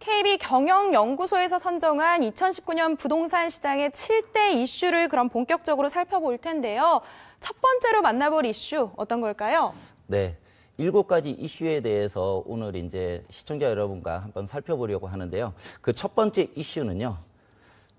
KB경영연구소에서 선정한 2019년 부동산 시장의 7대 이슈를 그럼 본격적으로 살펴볼 텐데요. 첫 번째로 만나볼 이슈 어떤 걸까요? 네. 7가지 이슈에 대해서 오늘 이제 시청자 여러분과 한번 살펴보려고 하는데요. 그 첫 번째 이슈는요.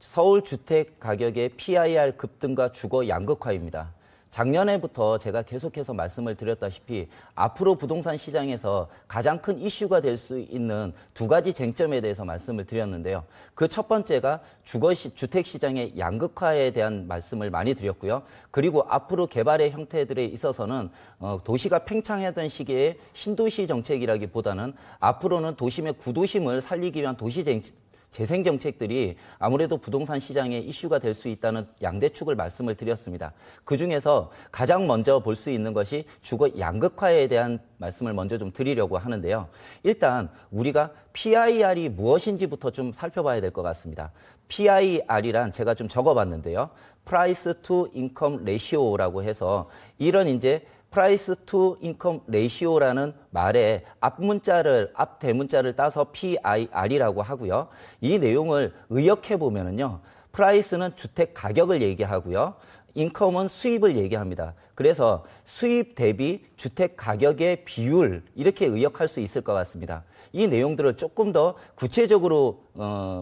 서울 주택 가격의 PIR 급등과 주거 양극화입니다. 작년에부터 제가 계속해서 말씀을 드렸다시피 앞으로 부동산 시장에서 가장 큰 이슈가 될 수 있는 2가지 쟁점에 대해서 말씀을 드렸는데요. 그 첫 번째가 주택 시장의 양극화에 대한 말씀을 많이 드렸고요. 그리고 앞으로 개발의 형태들에 있어서는 도시가 팽창하던 시기에 신도시 정책이라기보다는 앞으로는 도심의 구도심을 살리기 위한 재생 정책들이 아무래도 부동산 시장의 이슈가 될 수 있다는 양대축을 말씀을 드렸습니다. 그중에서 가장 먼저 볼 수 있는 것이 주거 양극화에 대한 말씀을 먼저 좀 드리려고 하는데요. 일단 우리가 PIR이 무엇인지부터 좀 살펴봐야 될 것 같습니다. PIR이란 제가 좀 적어봤는데요. Price to Income Ratio라고 해서 이런 이제 Price to Income Ratio라는 말에 앞 대문자를 따서 PIR이라고 하고요. 이 내용을 의역해 보면은요. Price는 주택 가격을 얘기하고요. 인컴은 수입을 얘기합니다. 그래서 수입 대비 주택 가격의 비율 이렇게 의역할 수 있을 것 같습니다. 이 내용들을 조금 더 구체적으로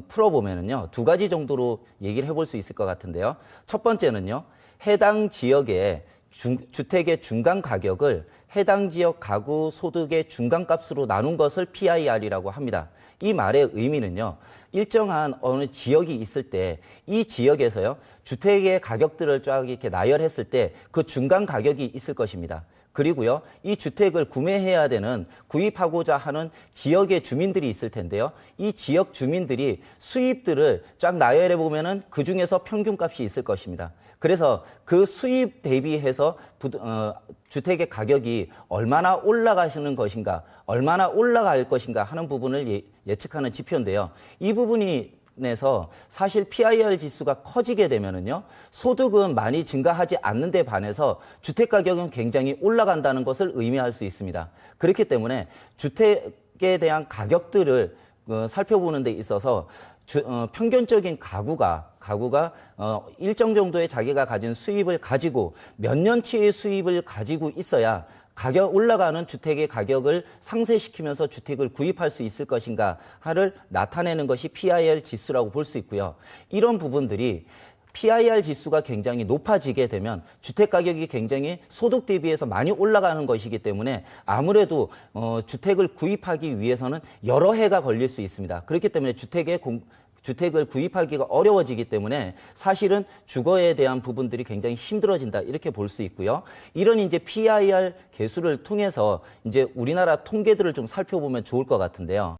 풀어보면은요. 2가지 정도로 얘기를 해볼 수 있을 것 같은데요. 첫 번째는요. 해당 지역의 주택의 중간 가격을 해당 지역 가구 소득의 중간값으로 나눈 것을 PIR이라고 합니다. 이 말의 의미는요. 일정한 어느 지역이 있을 때 이 지역에서요. 주택의 가격들을 쫙 이렇게 나열했을 때 그 중간 가격이 있을 것입니다. 그리고요, 이 주택을 구매해야 되는 구입하고자 하는 지역의 주민들이 있을 텐데요. 이 지역 주민들이 수입들을 쫙 나열해 보면은 그 중에서 평균값이 있을 것입니다. 그래서 그 수입 대비해서 주택의 가격이 얼마나 올라가시는 것인가, 얼마나 올라갈 것인가 하는 부분을 예측하는 지표인데요. 이 부분이 에서 사실 PIR 지수가 커지게 되면은요, 소득은 많이 증가하지 않는 데 반해서 주택 가격은 굉장히 올라간다는 것을 의미할 수 있습니다. 그렇기 때문에 주택에 대한 가격들을 살펴보는 데 있어서 평균적인 가구가 일정 정도의 자기가 가진 수입을 가지고 몇 년치의 수입을 가지고 있어야 올라가는 주택의 가격을 상쇄시키면서 주택을 구입할 수 있을 것인가를 나타내는 것이 PIR 지수라고 볼 수 있고요. 이런 부분들이 PIR 지수가 굉장히 높아지게 되면 주택 가격이 굉장히 소득 대비해서 많이 올라가는 것이기 때문에 아무래도 주택을 구입하기 위해서는 여러 해가 걸릴 수 있습니다. 그렇기 때문에 주택을 구입하기가 어려워지기 때문에 사실은 주거에 대한 부분들이 굉장히 힘들어진다 이렇게 볼 수 있고요. 이런 이제 PIR 계수를 통해서 이제 우리나라 통계들을 좀 살펴보면 좋을 것 같은데요.